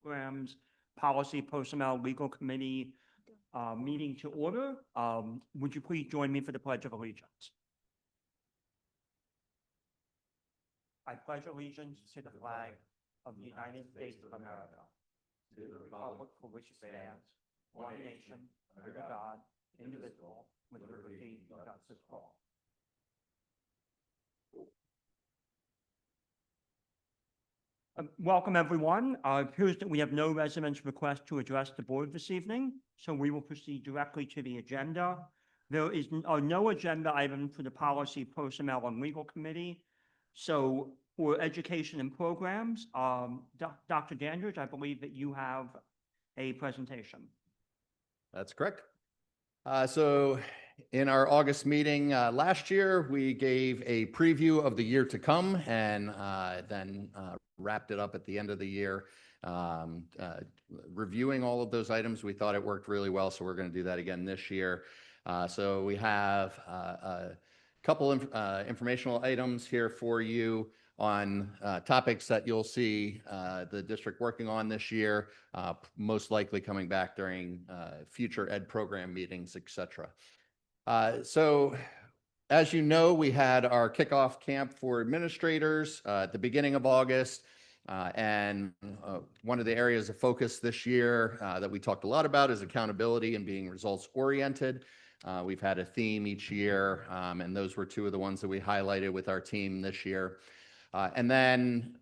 Programs, Policy, Personnel, Legal Committee meeting to order. Would you please join me for the Pledge of Allegiance? I pledge allegiance to the flag of the United States of America, to the republic for which it stands, one nation, under God, indivisible, with liberty and justice for all. Welcome, everyone. It appears that we have no residents' request to address the board this evening, so we will proceed directly to the agenda. There is no agenda item for the Policy, Personnel, and Legal Committee. So for Education and Programs, Dr. Dandridge, I believe that you have a presentation. That's correct. So in our August meeting last year, we gave a preview of the year to come and then wrapped it up at the end of the year, reviewing all of those items. We thought it worked really well, so we're going to do that again this year. So we have a couple of informational items here for you on topics that you'll see the district working on this year, most likely coming back during future ed program meetings, etc. So as you know, we had our kickoff camp for administrators at the beginning of August. And one of the areas of focus this year that we talked a lot about is accountability and being results oriented. We've had a theme each year, and those were two of the ones that we highlighted with our team this year. And then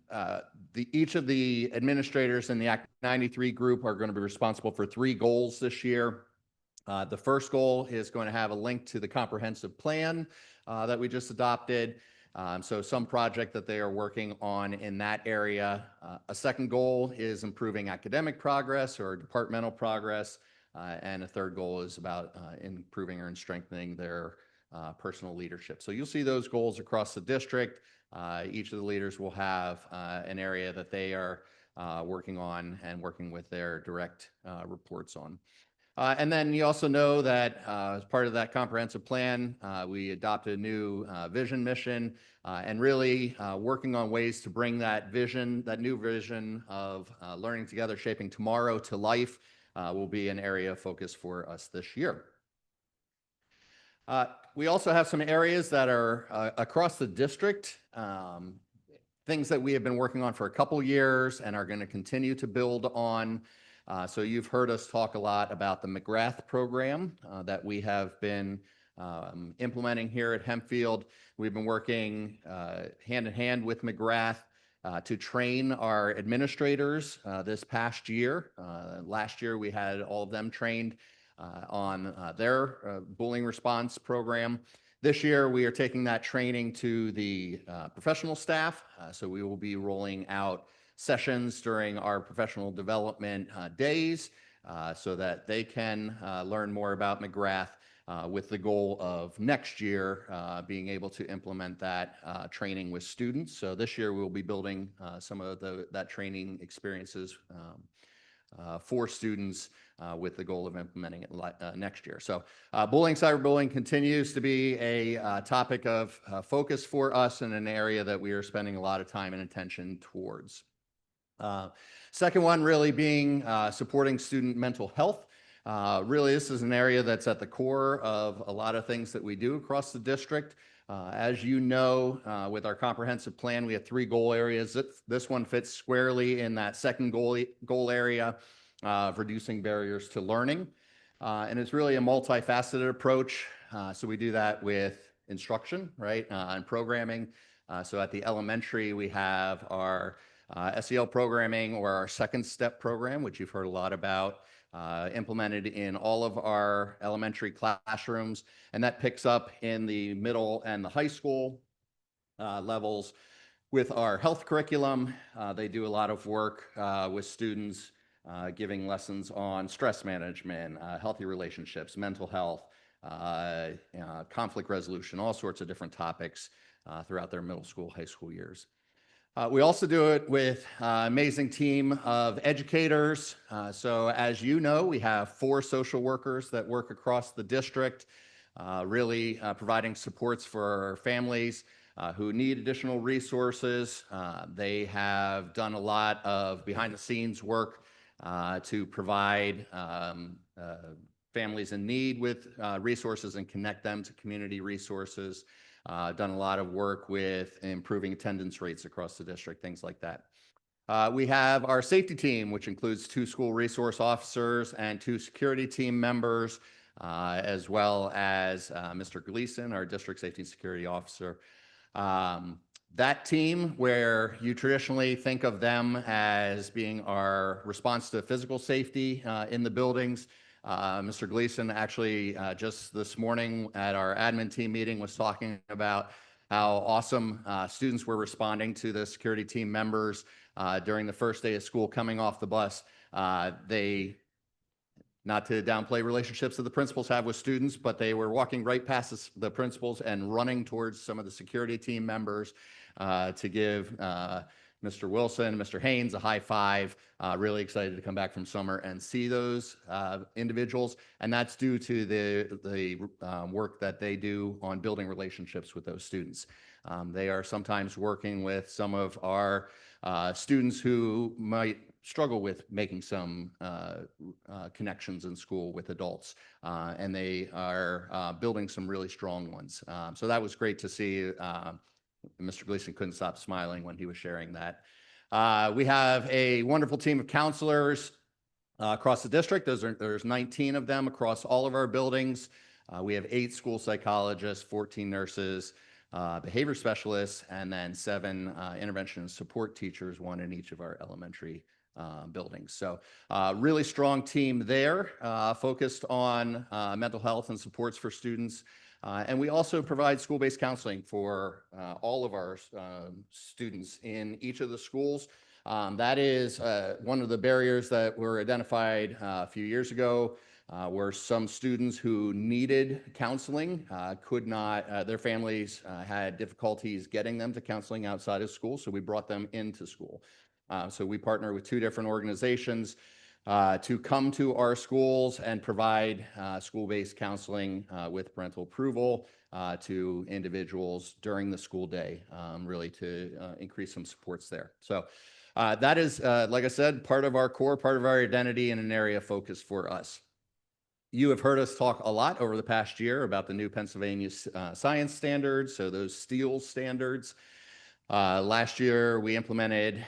each of the administrators in the Act 93 group are going to be responsible for 3 goals this year. The first goal is going to have a link to the comprehensive plan that we just adopted. So some project that they are working on in that area. A second goal is improving academic progress or departmental progress. And a third goal is about improving or strengthening their personal leadership. So you'll see those goals across the district. Each of the leaders will have an area that they are working on and working with their direct reports on. And then you also know that as part of that comprehensive plan, we adopted a new vision mission and really working on ways to bring that vision, that new vision of learning together, shaping tomorrow to life will be an area of focus for us this year. We also have some areas that are across the district, things that we have been working on for a couple years and are going to continue to build on. So you've heard us talk a lot about the McGrath program that we have been implementing here at Hempfield. We've been working hand in hand with McGrath to train our administrators this past year. Last year, we had all of them trained on their bullying response program. This year, we are taking that training to the professional staff. So we will be rolling out sessions during our professional development days so that they can learn more about McGrath with the goal of next year being able to implement that training with students. So this year we'll be building some of that training experiences for students with the goal of implementing it next year. So bullying, cyberbullying continues to be a topic of focus for us in an area that we are spending a lot of time and attention towards. Second one really being supporting student mental health. Really, this is an area that's at the core of a lot of things that we do across the district. As you know, with our comprehensive plan, we have 3 goal areas. This one fits squarely in that second goal area of reducing barriers to learning. And it's really a multifaceted approach. So we do that with instruction, right, and programming. So at the elementary, we have our SEL programming or our second step program, which you've heard a lot about, implemented in all of our elementary classrooms. And that picks up in the middle and the high school levels with our health curriculum. They do a lot of work with students giving lessons on stress management, healthy relationships, mental health, conflict resolution, all sorts of different topics throughout their middle school, high school years. We also do it with an amazing team of educators. So as you know, we have 4 social workers that work across the district, really providing supports for families who need additional resources. They have done a lot of behind the scenes work to provide families in need with resources and connect them to community resources. Done a lot of work with improving attendance rates across the district, things like that. We have our safety team, which includes 2 school resource officers and 2 security team members, as well as Mr. Gleason, our district safety and security officer. That team, where you traditionally think of them as being our response to physical safety in the buildings, Mr. Gleason actually just this morning at our admin team meeting was talking about how awesome students were responding to the security team members during the first day of school coming off the bus. They, not to downplay relationships that the principals have with students, but they were walking right past the principals and running towards some of the security team members to give Mr. Wilson, Mr. Haynes a high five. Really excited to come back from summer and see those individuals. And that's due to the work that they do on building relationships with those students. They are sometimes working with some of our students who might struggle with making some connections in school with adults, and they are building some really strong ones. So that was great to see. Mr. Gleason couldn't stop smiling when he was sharing that. We have a wonderful team of counselors across the district. There's 19 of them across all of our buildings. We have 8 school psychologists, 14 nurses, behavior specialists, and then 7 intervention and support teachers, 1 in each of our elementary buildings. So really strong team there, focused on mental health and supports for students. And we also provide school-based counseling for all of our students in each of the schools. That is one of the barriers that were identified a few years ago, were some students who needed counseling, could not, their families had difficulties getting them to counseling outside of school, so we brought them into school. So we partner with 2 different organizations to come to our schools and provide school-based counseling with parental approval to individuals during the school day, really to increase some supports there. So that is, like I said, part of our core, part of our identity, and an area of focus for us. You have heard us talk a lot over the past year about the new Pennsylvania science standards, so those STEEL standards. Last year, we implemented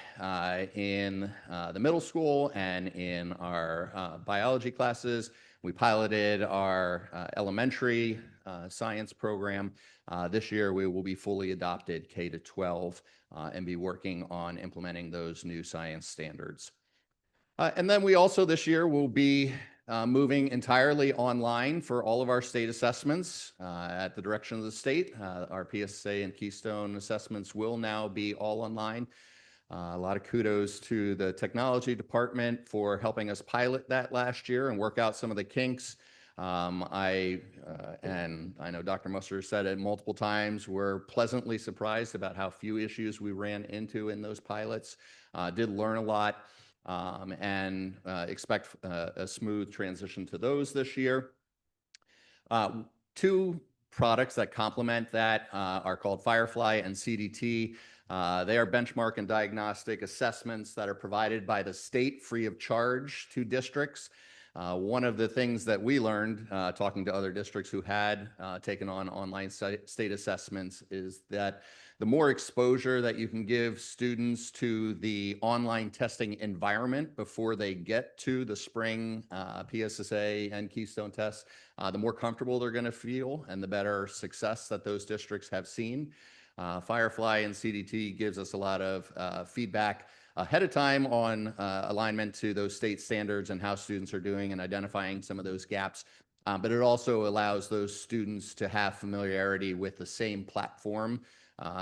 in the middle school and in our biology classes. We piloted our elementary science program. This year, we will be fully adopted K-12 and be working on implementing those new science standards. And then we also this year will be moving entirely online for all of our state assessments at the direction of the state. Our PSSA and Keystone assessments will now be all online. A lot of kudos to the technology department for helping us pilot that last year and work out some of the kinks. And I know Dr. Musser said it multiple times, we're pleasantly surprised about how few issues we ran into in those pilots. Did learn a lot. And expect a smooth transition to those this year. 2 products that complement that are called Firefly and CDT. They are benchmark and diagnostic assessments that are provided by the state free of charge to districts. One of the things that we learned talking to other districts who had taken on online state assessments is that the more exposure that you can give students to the online testing environment before they get to the spring PSSA and Keystone tests, the more comfortable they're going to feel and the better success that those districts have seen. Firefly and CDT gives us a lot of feedback ahead of time on alignment to those state standards and how students are doing and identifying some of those gaps. But it also allows those students to have familiarity with the same platform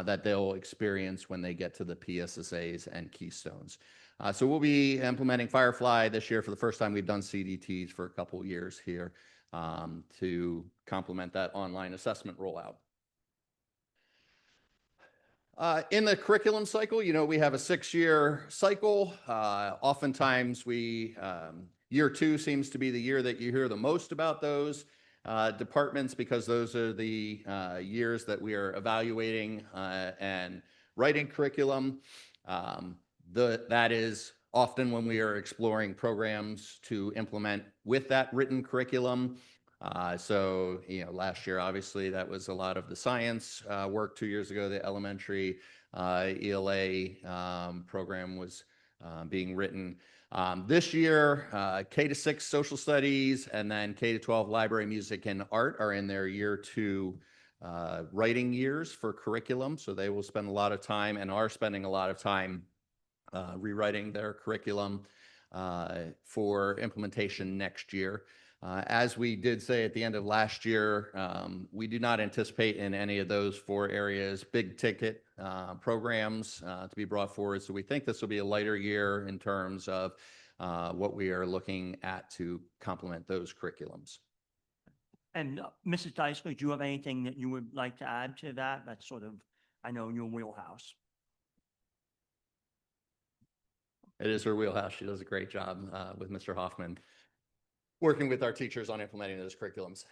that they'll experience when they get to the PSSAs and Keystones. So we'll be implementing Firefly this year for the first time. We've done CDTs for a couple years here to complement that online assessment rollout. In the curriculum cycle, you know, we have a 6-year cycle. Oftentimes year 2 seems to be the year that you hear the most about those departments because those are the years that we are evaluating and writing curriculum. That is often when we are exploring programs to implement with that written curriculum. So, last year, obviously, that was a lot of the science work. 2 years ago, the elementary ELA program was being written. This year, K-6 social studies and then K-12 library, music, and art are in their year 2 writing years for curriculum. So they will spend a lot of time and are spending a lot of time rewriting their curriculum for implementation next year. As we did say at the end of last year, we do not anticipate in any of those 4 areas big ticket programs to be brought forward. So we think this will be a lighter year in terms of what we are looking at to complement those curriculums. And Mrs. Dicely, do you have anything that you would like to add to that? That's sort of, I know, your wheelhouse. It is her wheelhouse. She does a great job with Mr. Hoffman, working with our teachers on implementing those curriculums.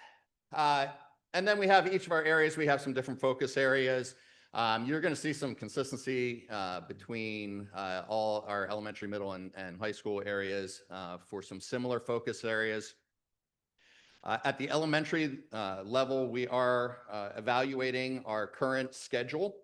And then we have each of our areas, we have some different focus areas. You're going to see some consistency between all our elementary, middle, and high school areas for some similar focus areas. At the elementary level, we are evaluating our current schedule.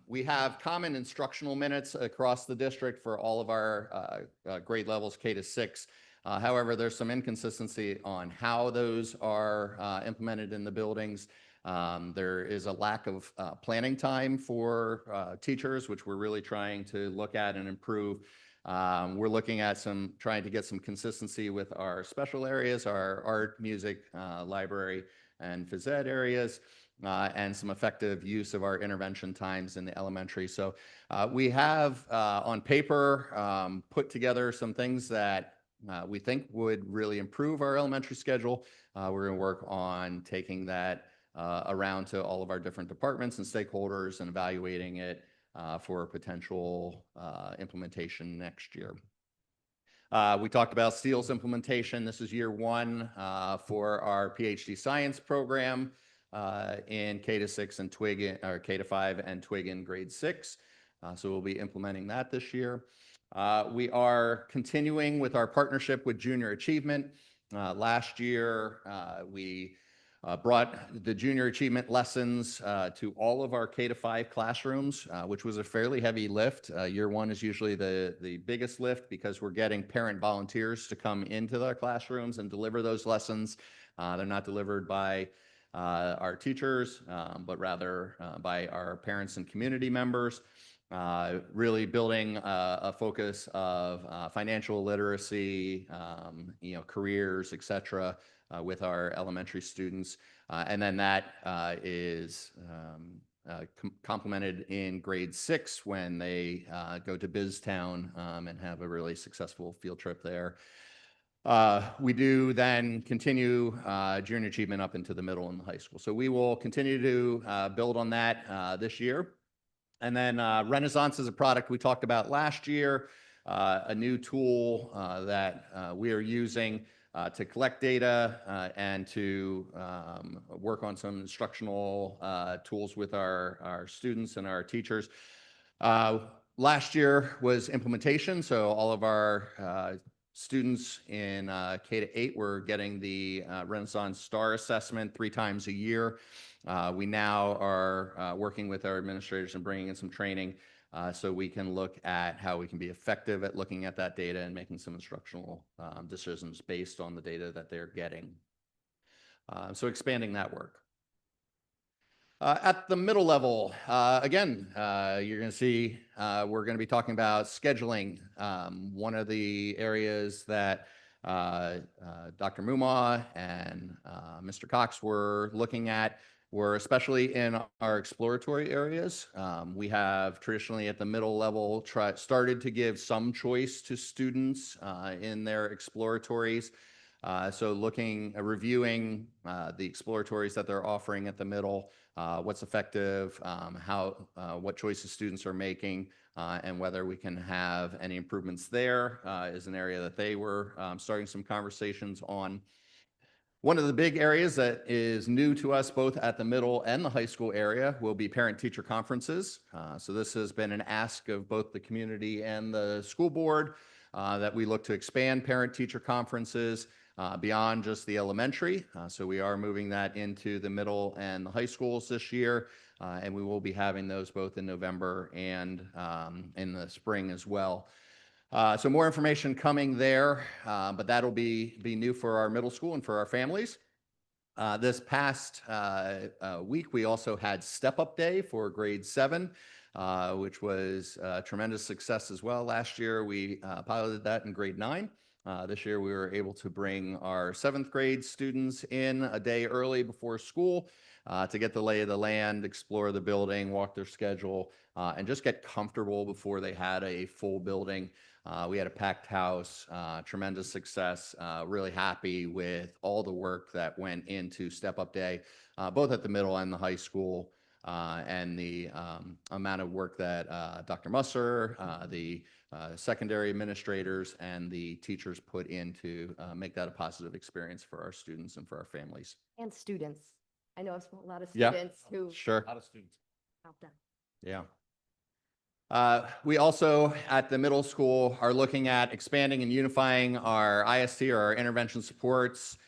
We have common instructional minutes across the district for all of our grade levels, K-6. However, there's some inconsistency on how those are implemented in the buildings. There is a lack of planning time for teachers, which we're really trying to look at and improve. We're looking at trying to get some consistency with our special areas, our art, music, library, and phys ed areas, and some effective use of our intervention times in the elementary. So we have on paper put together some things that we think would really improve our elementary schedule. We're going to work on taking that around to all of our different departments and stakeholders and evaluating it for potential implementation next year. We talked about STEELS implementation. This is year 1 for our PhD science program in K-6 and Twig, or K-5 and Twig in grade 6. So we'll be implementing that this year. We are continuing with our partnership with Junior Achievement. Last year, we brought the Junior Achievement lessons to all of our K-5 classrooms, which was a fairly heavy lift. Year 1 is usually the biggest lift because we're getting parent volunteers to come into the classrooms and deliver those lessons. They're not delivered by our teachers, but rather by our parents and community members. Really building a focus of financial literacy, careers, et cetera, with our elementary students. And then that is complemented in grade 6 when they go to BizTown and have a really successful field trip there. We do then continue Junior Achievement up into the middle and the high school. So we will continue to build on that this year. And then Renaissance is a product we talked about last year, a new tool that we are using to collect data and to work on some instructional tools with our students and our teachers. Last year was implementation, so all of our students in K-8 were getting the Renaissance STAR assessment 3 times a year. We now are working with our administrators and bringing in some training so we can look at how we can be effective at looking at that data and making some instructional decisions based on the data that they're getting. So expanding that work. At the middle level, again, you're going to see we're going to be talking about scheduling. One of the areas that Dr. Mumma and Mr. Cox were looking at were especially in our exploratory areas. We have traditionally at the middle level started to give some choice to students in their exploratories. So reviewing the exploratories that they're offering at the middle, what's effective, what choices students are making, and whether we can have any improvements there is an area that they were starting some conversations on. One of the big areas that is new to us, both at the middle and the high school area, will be parent-teacher conferences. So this has been an ask of both the community and the school board that we look to expand parent-teacher conferences beyond just the elementary. So we are moving that into the middle and the high schools this year, and we will be having those both in November and in the spring as well. So more information coming there, but that'll be new for our middle school and for our families. This past week, we also had Step Up Day for grade 7, which was a tremendous success as well. Last year, we piloted that in grade 9. This year, we were able to bring our 7th grade students in a day early before school to get the lay of the land, explore the building, walk their schedule, and just get comfortable before they had a full building. We had a packed house, tremendous success, really happy with all the work that went into Step Up Day, both at the middle and the high school, and the amount of work that Dr. Musser, the secondary administrators, and the teachers put in to make that a positive experience for our students and for our families. And students. I know a lot of Yeah. students who Sure. A lot of students. out there. Yeah. We also, at the middle school, are looking at expanding and unifying our IST, or our intervention supports.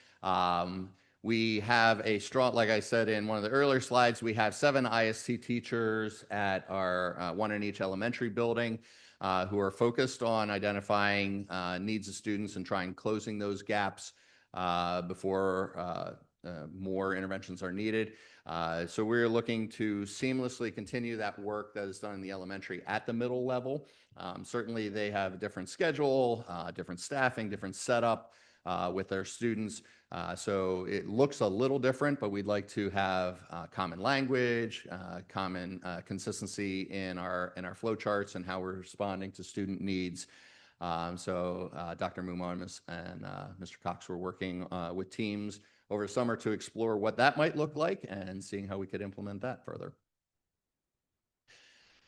We have a strong, like I said in one of the earlier slides, we have 7 IST teachers at our one in each elementary building who are focused on identifying needs of students and trying closing those gaps before more interventions are needed. So we're looking to seamlessly continue that work that is done in the elementary at the middle level. Certainly they have a different schedule, different staffing, different setup with their students. So it looks a little different, but we'd like to have common language, common consistency in our flow charts and how we're responding to student needs. So Dr. Mumon and Mr. Cox were working with teams over summer to explore what that might look like and seeing how we could implement that further.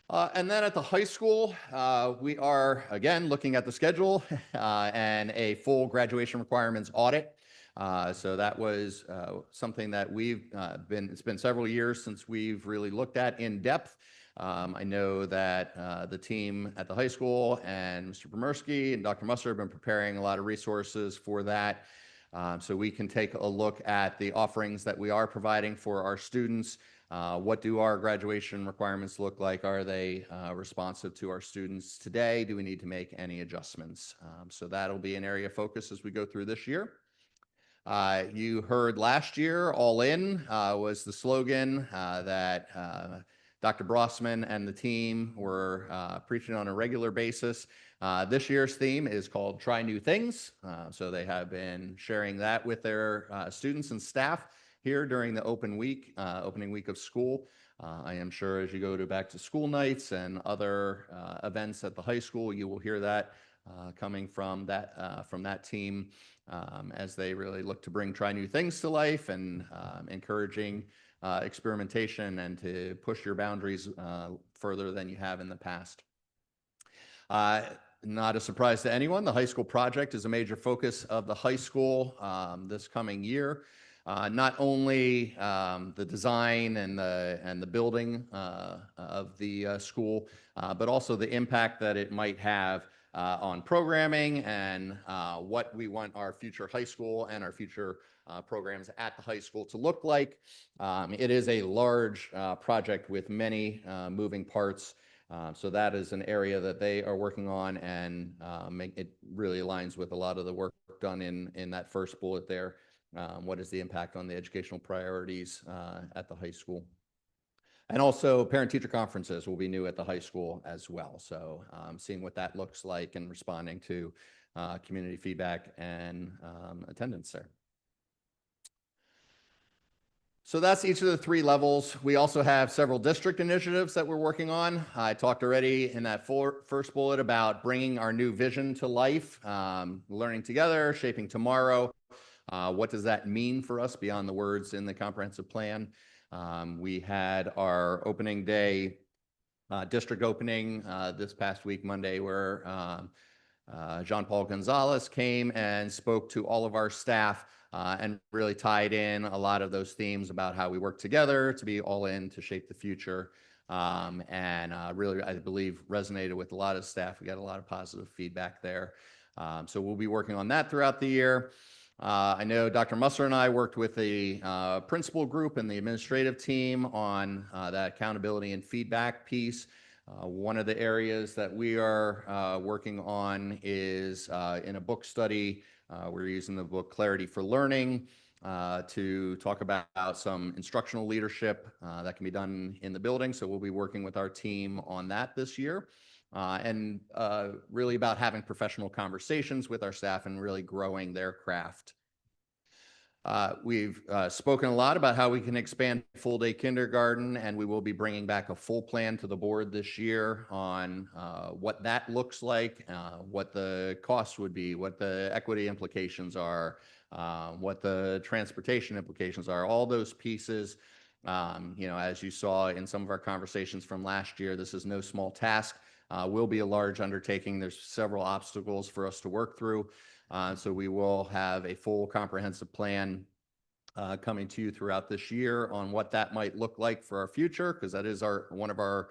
And then at the high school, we are, again, looking at the schedule and a full graduation requirements audit. So that was something that it's been several years since we've really looked at in depth. I know that the team at the high school and Mr. Bremersky and Dr. Musser have been preparing a lot of resources for that. So we can take a look at the offerings that we are providing for our students. What do our graduation requirements look like? Are they responsive to our students today? Do we need to make any adjustments? So that'll be an area of focus as we go through this year. You heard last year, All In was the slogan that Dr. Brossman and the team were preaching on a regular basis. This year's theme is called Try New Things. So they have been sharing that with their students and staff here during the opening week of school. I am sure as you go to back to school nights and other events at the high school, you will hear that coming from that team as they really look to bring Try New Things to life and encouraging experimentation and to push your boundaries further than you have in the past. Not a surprise to anyone, the high school project is a major focus of the high school this coming year. Not only the design and the building of the school, but also the impact that it might have on programming and what we want our future high school and our future programs at the high school to look like. It is a large project with many moving parts. So that is an area that they are working on, and it really aligns with a lot of the work done in that first bullet there. What is the impact on the educational priorities at the high school? And also parent-teacher conferences will be new at the high school as well. So seeing what that looks like and responding to community feedback and attendance there. So that's each of the 3 levels. We also have several district initiatives that we're working on. I talked already in that first bullet about bringing our new vision to life, learning together, shaping tomorrow. What does that mean for us beyond the words in the comprehensive plan? We had our opening day, district opening this past week, Monday, where Jean Paul Gonzalez came and spoke to all of our staff and really tied in a lot of those themes about how we work together to be all in to shape the future. Really, I believe, resonated with a lot of staff. We got a lot of positive feedback there. So we'll be working on that throughout the year. I know Dr. Musser and I worked with the principal group and the administrative team on that accountability and feedback piece. One of the areas that we are working on is in a book study. We're using the book Clarity for Learning to talk about some instructional leadership that can be done in the building. So we'll be working with our team on that this year. Really about having professional conversations with our staff and really growing their craft. We've spoken a lot about how we can expand full-day kindergarten, and we will be bringing back a full plan to the board this year on what that looks like, what the costs would be, what the equity implications are, what the transportation implications are, all those pieces. As you saw in some of our conversations from last year, this is no small task. Will be a large undertaking. There's several obstacles for us to work through. So we will have a full comprehensive plan coming to you throughout this year on what that might look like for our future, because that is one of our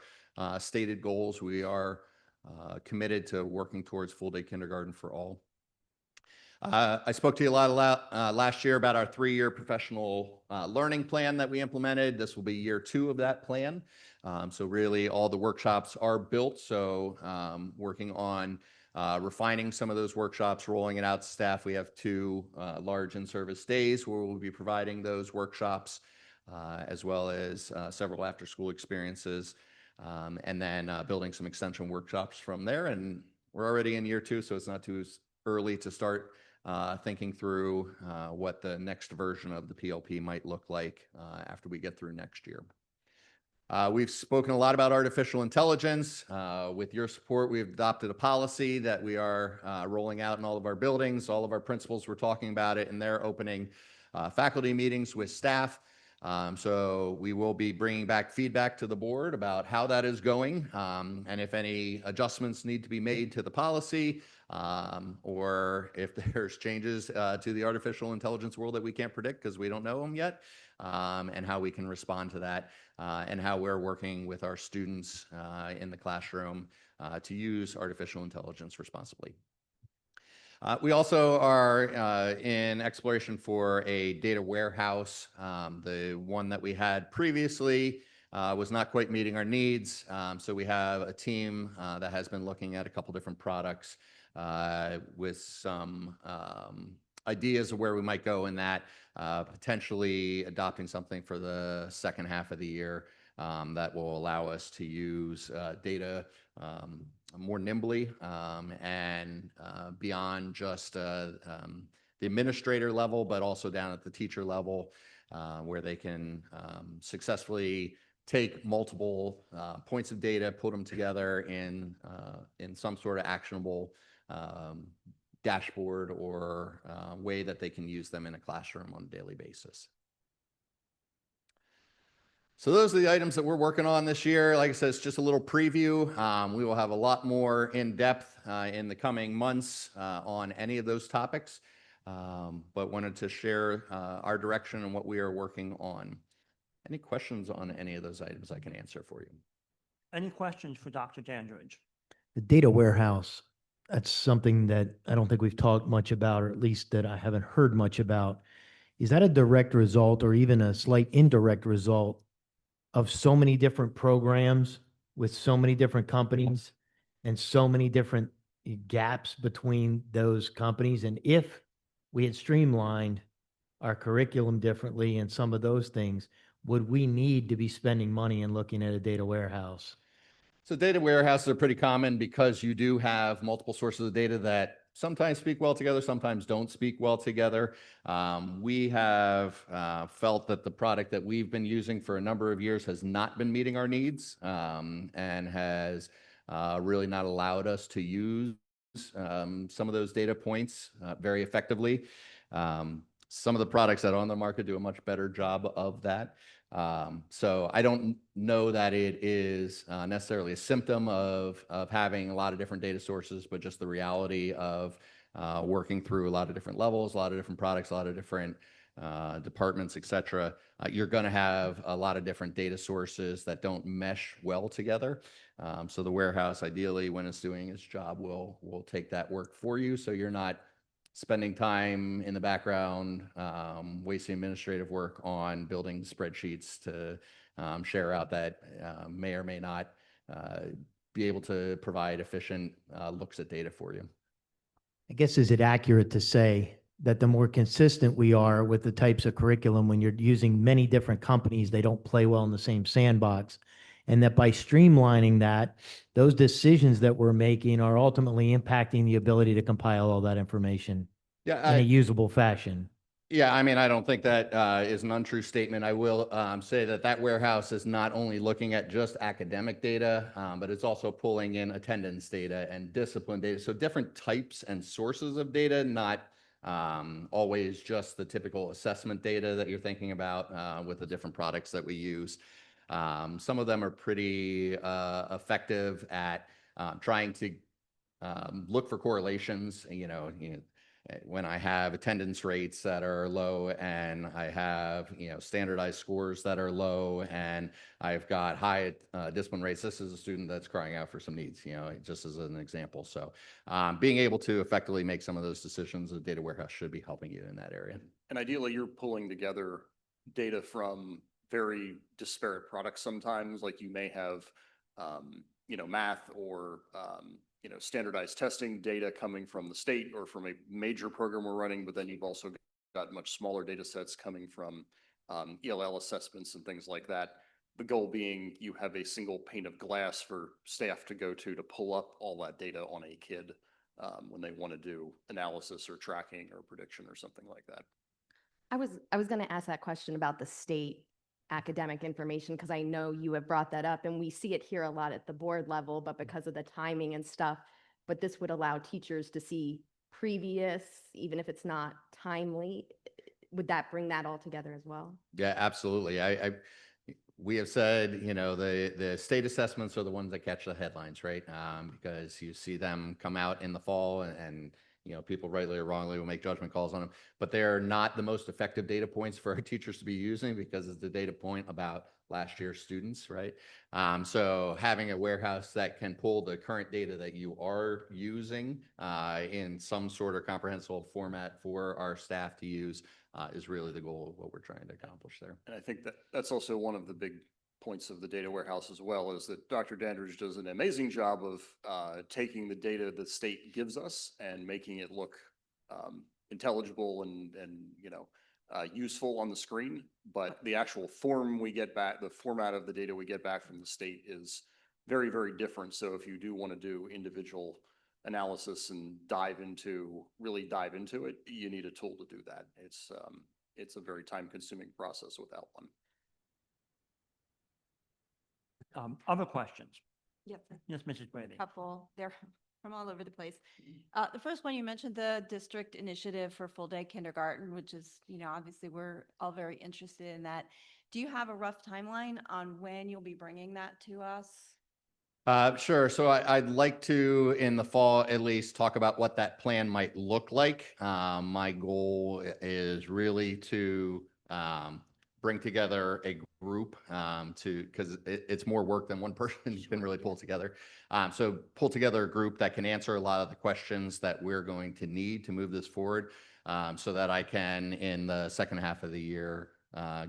stated goals. We are committed to working towards full-day kindergarten for all. I spoke to you a lot last year about our 3-year professional learning plan that we implemented. This will be year 2 of that plan. So really all the workshops are built. So working on refining some of those workshops, rolling it out to staff. We have 2 large in-service days where we'll be providing those workshops, as well as several after-school experiences, and then building some extension workshops from there. And we're already in year 2, so it's not too early to start thinking through what the next version of the PLP might look like after we get through next year. We've spoken a lot about artificial intelligence. With your support, we've adopted a policy that we are rolling out in all of our buildings. All of our principals were talking about it in their opening faculty meetings with staff. So we will be bringing back feedback to the board about how that is going, and if any adjustments need to be made to the policy, or if there's changes to the artificial intelligence world that we can't predict because we don't know them yet, and how we can respond to that, and how we're working with our students in the classroom to use artificial intelligence responsibly. We also are in exploration for a data warehouse. The one that we had previously was not quite meeting our needs. So we have a team that has been looking at a couple different products with some ideas of where we might go in that, potentially adopting something for the second half of the year that will allow us to use data more nimbly and beyond just the administrator level, but also down at the teacher level, where they can successfully take multiple points of data, put them together in some sort of actionable dashboard or way that they can use them in a classroom on a daily basis. So those are the items that we're working on this year. Like I said, it's just a little preview. We will have a lot more in depth in the coming months on any of those topics, but wanted to share our direction and what we are working on. Any questions on any of those items I can answer for you? Any questions for Dr. Dandridge? The data warehouse, that's something that I don't think we've talked much about, or at least that I haven't heard much about. Is that a direct result or even a slight indirect result of so many different programs with so many different companies and so many different gaps between those companies? And if we had streamlined our curriculum differently and some of those things, would we need to be spending money and looking at a data warehouse? So data warehouses are pretty common because you do have multiple sources of data that sometimes speak well together, sometimes don't speak well together. We have felt that the product that we've been using for a number of years has not been meeting our needs, and has really not allowed us to use some of those data points very effectively. Some of the products that are on the market do a much better job of that. So I don't know that it is necessarily a symptom of having a lot of different data sources, but just the reality of working through a lot of different levels, a lot of different products, a lot of different departments, et cetera, you're going to have a lot of different data sources that don't mesh well together. So the warehouse, ideally, when it's doing its job, will take that work for you. So you're not spending time in the background, wasting administrative work on building spreadsheets to share out that may or may not be able to provide efficient looks at data for you. I guess, is it accurate to say that the more consistent we are with the types of curriculum, when you're using many different companies, they don't play well in the same sandbox? And that by streamlining that, those decisions that we're making are ultimately impacting the ability to compile all that information Yeah, in a usable fashion. yeah, I mean, I don't think that is an untrue statement. I will say that that warehouse is not only looking at just academic data, but it's also pulling in attendance data and discipline data. So different types and sources of data, not always just the typical assessment data that you're thinking about with the different products that we use. Some of them are pretty effective at trying to look for correlations, when I have attendance rates that are low and I have, standardized scores that are low and I've got high discipline rates. This is a student that's crying out for some needs, just as an example. So being able to effectively make some of those decisions, the data warehouse should be helping you in that area. And ideally, you're pulling together data from very disparate products sometimes, like you may have, math or, standardized testing data coming from the state or from a major program we're running, but then you've also got much smaller data sets coming from ELL assessments and things like that. The goal being you have a single pane of glass for staff to go to pull up all that data on a kid when they want to do analysis or tracking or prediction or something like that. I was going to ask that question about the state academic information, because I know you have brought that up and we see it here a lot at the board level, but because of the timing and stuff, but this would allow teachers to see previous, even if it's not timely. Would that bring that all together as well? Yeah, absolutely. We have said, the state assessments are the ones that catch the headlines, right? Because you see them come out in the fall and people rightly or wrongly will make judgment calls on them, but they're not the most effective data points for our teachers to be using because it's the data point about last year's students, right? So having a warehouse that can pull the current data that you are using in some sort of comprehensible format for our staff to use is really the goal of what we're trying to accomplish there. And I think that that's also one of the big points of the data warehouse as well, is that Dr. Dandridge does an amazing job of taking the data the state gives us and making it look intelligible and useful on the screen. But the actual form we get back, the format of the data we get back from the state is very, very different. So if you do want to do individual analysis and really dive into it, you need a tool to do that. It's a very time-consuming process without one. Other questions? Yep, Yes, Mrs. Brady. couple, they're from all over the place. The first one, you mentioned the district initiative for full day kindergarten, which is, obviously we're all very interested in that. Do you have a rough timeline on when you'll be bringing that to us? Sure. So I'd like to, in the fall, at least talk about what that plan might look like. My goal is really to bring together a group because it's more work than one person you can really pull together. So pull together a group that can answer a lot of the questions that we're going to need to move this forward so that I can, in the second half of the year,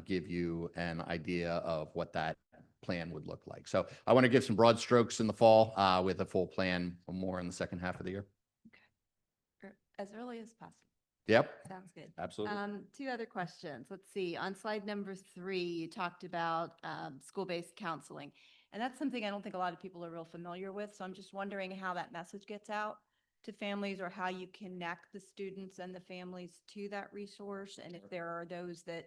give you an idea of what that plan would look like. So I want to give some broad strokes in the fall with a full plan more in the second half of the year. Or as early as possible. Yep, Sounds good. absolutely. Two other questions. Let's see. On slide number 3, you talked about school-based counseling. And that's something I don't think a lot of people are real familiar with. So I'm just wondering how that message gets out to families, or how you connect the students and the families to that resource. And if there are those that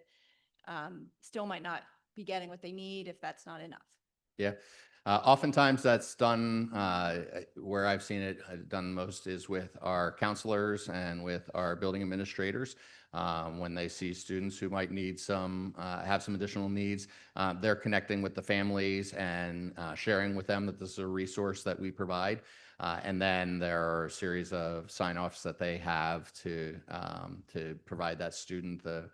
still might not be getting what they need, if that's not enough. Yeah. Oftentimes that's done where I've seen it done most is with our counselors and with our building administrators. When they see students who might need have some additional needs, they're connecting with the families and sharing with them that this is a resource that we provide. And then there are a series of sign-offs that they have to provide that student the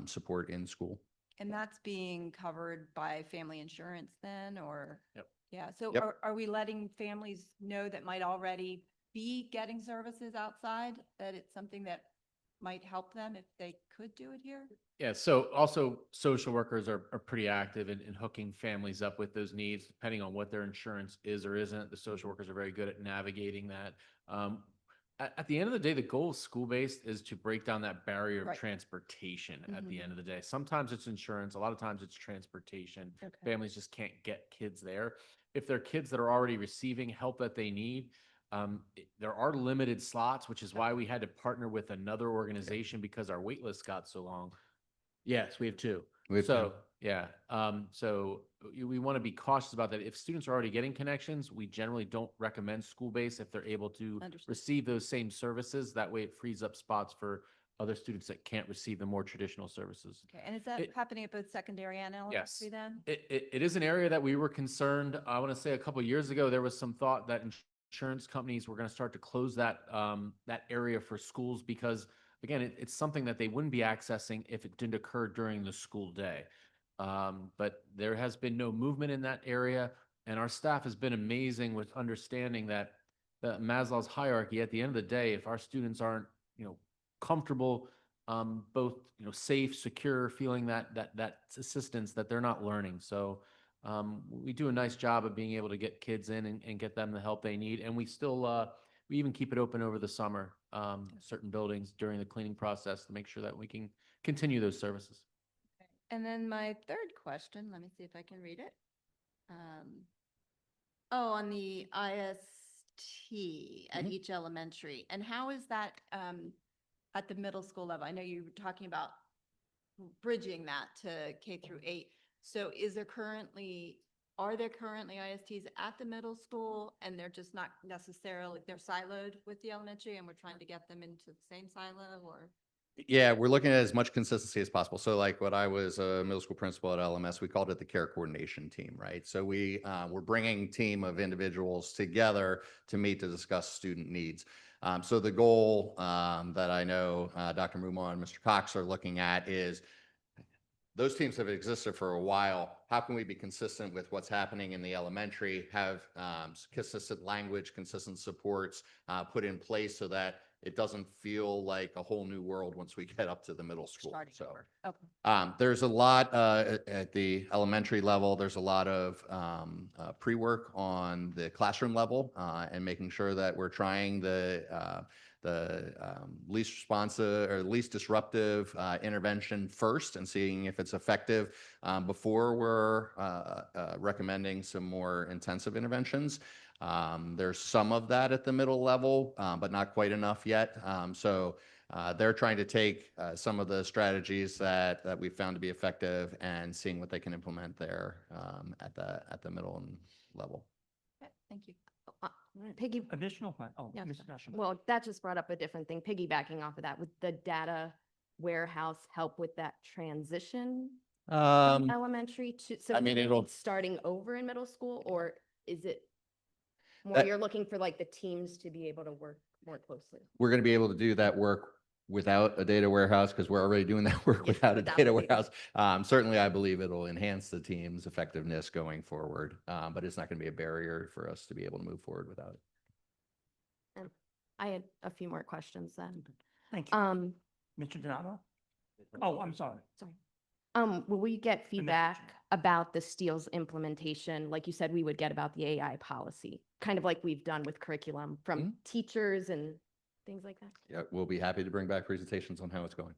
support in school. And that's being covered by family insurance then, or? Yep. Yeah, so Yep. are we letting families know that might already be getting services outside, that it's something that might help them if they could do it here? Yeah, so also social workers are pretty active in hooking families up with those needs, depending on what their insurance is or isn't. The social workers are very good at navigating that. At the end of the day, the goal of school-based is to break down that barrier of Right. transportation at the Mhm. end of the day. Sometimes it's insurance, a lot of times it's transportation. Okay. Families just can't get kids there. If they're kids that are already receiving help that they need, there are limited slots, which is why we had to partner with another organization because our wait list got so long. Yes, we have two. We have two. So, yeah, so we want to be cautious about that. If students are already getting connections, we generally don't recommend school-based if they're able to Understood. receive those same services. That way it frees up spots for other students that can't receive the more traditional services. Okay, and is that It- happening at both secondary and elementary then? It is an area that we were concerned. I want to say a couple of years ago, there was some thought that insurance companies were going to start to close that, that area for schools because, again, it's something that they wouldn't be accessing if it didn't occur during the school day. But there has been no movement in that area, and our staff has been amazing with understanding that the Maslow's hierarchy, at the end of the day, if our students aren't, comfortable, both, safe, secure, feeling that assistance, that they're not learning. So we do a nice job of being able to get kids in and get them the help they need. And we still, we even keep it open over the summer, certain buildings during the cleaning process to make sure that we can continue those services. And then my third question, let me see if I can read it. On the IST at Mhm. each elementary, and how is that at the middle school level? I know you were talking about bridging that to K through 8. So are there currently ISTs at the middle school and they're just not necessarily, they're siloed with the elementary and we're trying to get them into the same silo, or? Yeah, we're looking at as much consistency as possible. So like what I was a middle school principal at LMS, we called it the care coordination team, right? So we're bringing team of individuals together to meet to discuss student needs. So the goal that I know Dr. Mumon and Mr. Cox are looking at is those teams have existed for a while. How can we be consistent with what's happening in the elementary, have consistent language, consistent supports put in place so that it doesn't feel like a whole new world once we get up to the middle school. Starting So over. Okay. there's a lot at the elementary level. There's a lot of pre-work on the classroom level and making sure that we're trying the least responsive or least disruptive intervention first and seeing if it's effective before we're recommending some more intensive interventions. There's some of that at the middle level, but not quite enough yet. So they're trying to take some of the strategies that we found to be effective and seeing what they can implement there at the middle and level. Okay, thank you. Piggy, Additional, Yeah, Ms. Basham. well, that just brought up a different thing, piggybacking off of that, would the data warehouse help with that transition from elementary to, so I mean, maybe it'll- it's starting over in middle school, or is it more That- you're looking for like the teams to be able to work more closely? We're going to be able to do that work without a data warehouse because we're already doing that work Yeah, without a without data the data. warehouse. Certainly, I believe it'll enhance the team's effectiveness going forward, but it's not going to be a barrier for us to be able to move forward without it. I had a few more questions then. Thank you. Um, Mr. Donato? Oh, I'm sorry. sorry. Will we get feedback about the Steele's implementation? Like you said, we would get about the AI policy, kind of like we've done with curriculum from Mhm. teachers and things like that. Yeah, we'll be happy to bring back presentations on how it's going.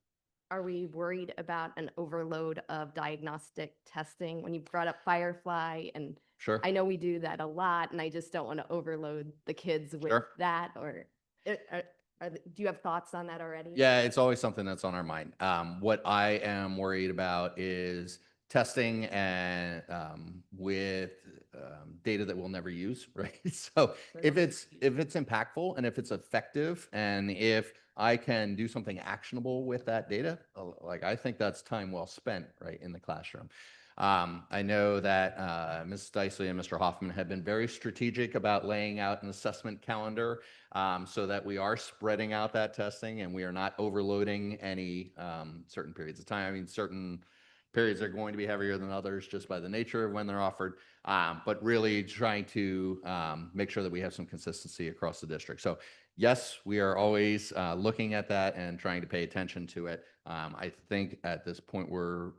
Are we worried about an overload of diagnostic testing? When you brought up Firefly, and Sure. I know we do that a lot, and I just don't want to overload the kids with Sure. that, or do you have thoughts on that already? Yeah, it's always something that's on our mind. What I am worried about is testing and with data that we'll never use, right? So if it's impactful and if it's effective and if I can do something actionable with that data, like I think that's time well spent, right, in the classroom. I know that Mrs. Dicey and Mr. Hoffman have been very strategic about laying out an assessment calendar so that we are spreading out that testing and we are not overloading any certain periods of time. I mean, certain periods are going to be heavier than others just by the nature of when they're offered, but really trying to make sure that we have some consistency across the district. So yes, we are always looking at that and trying to pay attention to it. I think at this point we're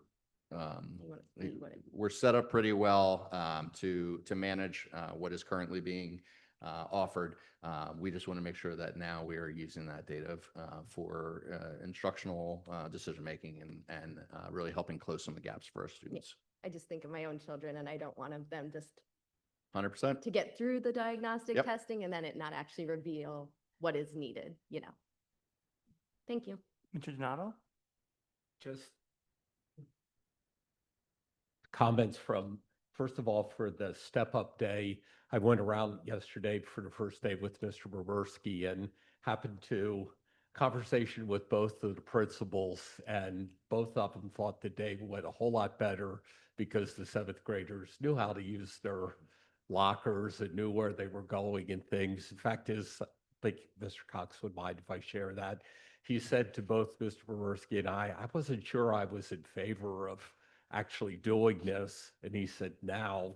set up pretty well to manage what is currently being offered. We just want to make sure that now we are using that data for instructional decision-making and really helping close some of the gaps for our students. I just think of my own children and I don't want them just 100%. to get through the diagnostic Yep. testing and then it not actually reveal what is needed, you know. Thank you. Mr. Donato? Just comments from, first of all, for the Step Up Day. I went around yesterday for the first day with Mr. Boberski and happened to conversation with both of the principals, and both of them thought the day went a whole lot better because the seventh graders knew how to use their lockers and knew where they were going and things. In fact, I think Mr. Cox would mind if I share that. He said to both Mr. Boberski and I wasn't sure I was in favor of actually doing this. And he said, now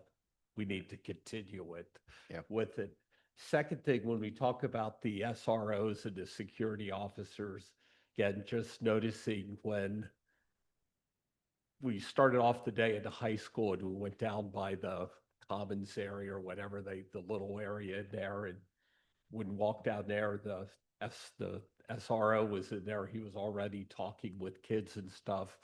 we need to continue it with it. Second thing, when we talk about the SROs and the security officers, again, just noticing when we started off the day at the high school and we went down by the commons area or whatever, the little area in there, and when we walked down there, the SRO was in there. He was already talking with kids and stuff.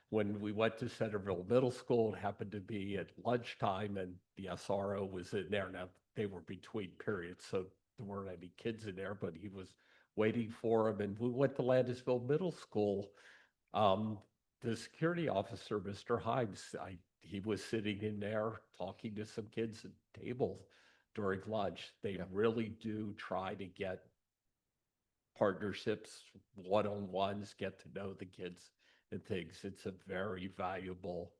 When we went to Centerville Middle School, it happened to be at lunchtime and the SRO was in there. Now, they were between periods, so there weren't any kids in there, but he was waiting for him. And we went to Landisville Middle School. The security officer, Mr. Himes, he was sitting in there talking to some kids at tables during lunch. They really do try to get partnerships, one-on-ones, get to know the kids and things. It's a very valuable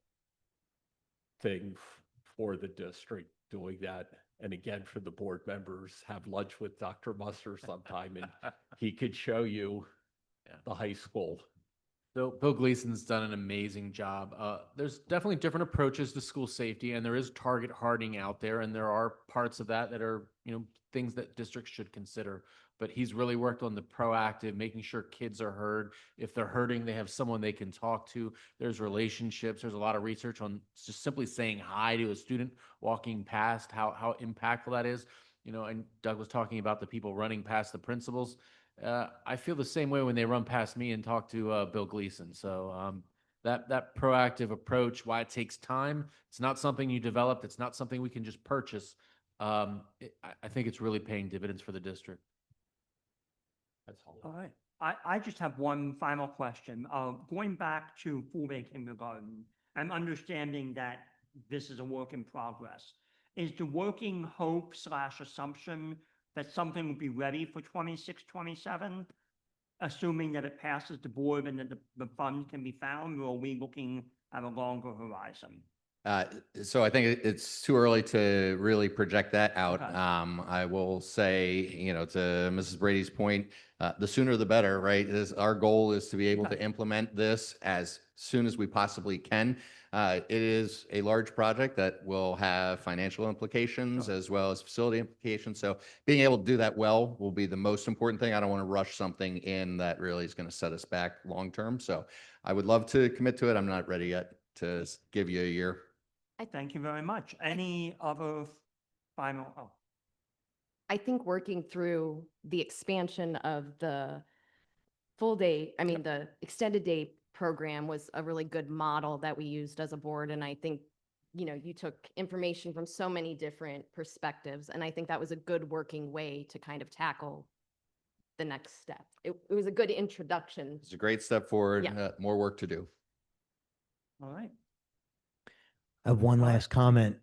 thing for the district doing that. And again, for the board members, have lunch with Dr. Musser sometime and he could show you the high school. Bill Gleason's done an amazing job. There's definitely different approaches to school safety, and there is target hardening out there, and there are parts of that that are, things that districts should consider. But he's really worked on the proactive, making sure kids are heard. If they're hurting, they have someone they can talk to. There's relationships. There's a lot of research on just simply saying hi to a student walking past, how impactful that is. And Doug was talking about the people running past the principals. I feel the same way when they run past me and talk to Bill Gleason. So that proactive approach, why it takes time, it's not something you develop. It's not something we can just purchase. I think it's really paying dividends for the district. That's all. All right. I just have one final question. Going back to full-day kindergarten, I'm understanding that this is a work in progress. Is the working hope / assumption that something will be ready for 26, 27, assuming that it passes the board and that the fund can be found, or are we looking at a longer horizon? So I think it's too early to really project that out. Okay. I will say, to Mrs. Brady's point, the sooner the better, right? Our goal is to be able to implement this as soon as we possibly can. It is a large project that will have financial implications as well as facility implications. So being able to do that well will be the most important thing. I don't want to rush something in that really is going to set us back long-term. So I would love to commit to it. I'm not ready yet to give you a year. Thank you very much. Any other final? Oh, I think working through the expansion of the the extended day program was a really good model that we used as a board. And I think, you took information from so many different perspectives. And I think that was a good working way to kind of tackle the next step. It was a good introduction. It's a great step forward. Yeah. More work to do. all right. I have one last comment.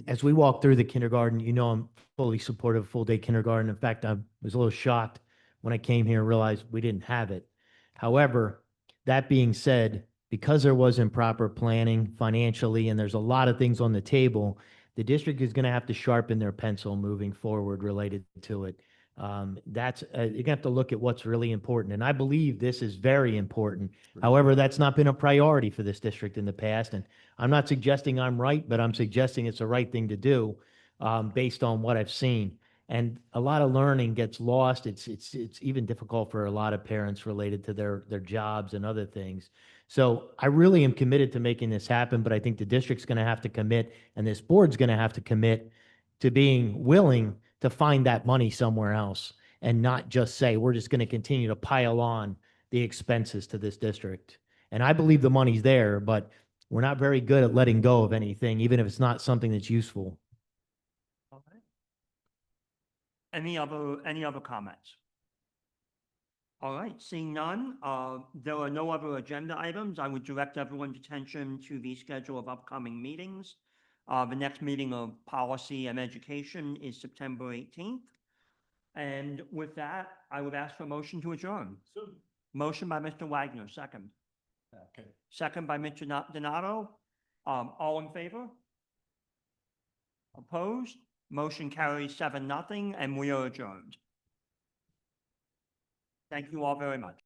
As we walk through the kindergarten, I'm fully supportive of full-day kindergarten. In fact, I was a little shocked when I came here and realized we didn't have it. However, that being said, because there wasn't proper planning financially, and there's a lot of things on the table, the district is going to have to sharpen their pencil moving forward related to it. You're gonna have to look at what's really important, and I believe this is very important. However, that's not been a priority for this district in the past, and I'm not suggesting I'm right, but I'm suggesting it's the right thing to do, based on what I've seen. And a lot of learning gets lost. It's even difficult for a lot of parents related to their jobs and other things. So I really am committed to making this happen, but I think the district's going to have to commit, and this board's going to have to commit to being willing to find that money somewhere else and not just say, we're just going to continue to pile on the expenses to this district. And I believe the money's there, but we're not very good at letting go of anything, even if it's not something that's useful. Okay. Any other comments? All right, seeing none, there are no other agenda items. I would direct everyone's attention to the schedule of upcoming meetings. The next meeting of Policy and Education is September 18th. And with that, I would ask for a motion to adjourn. Motion by Mr. Wagner, second. Second by Mr. Donato. All in favor? Opposed? Motion carries 7-0, and we are adjourned. Thank you all very much.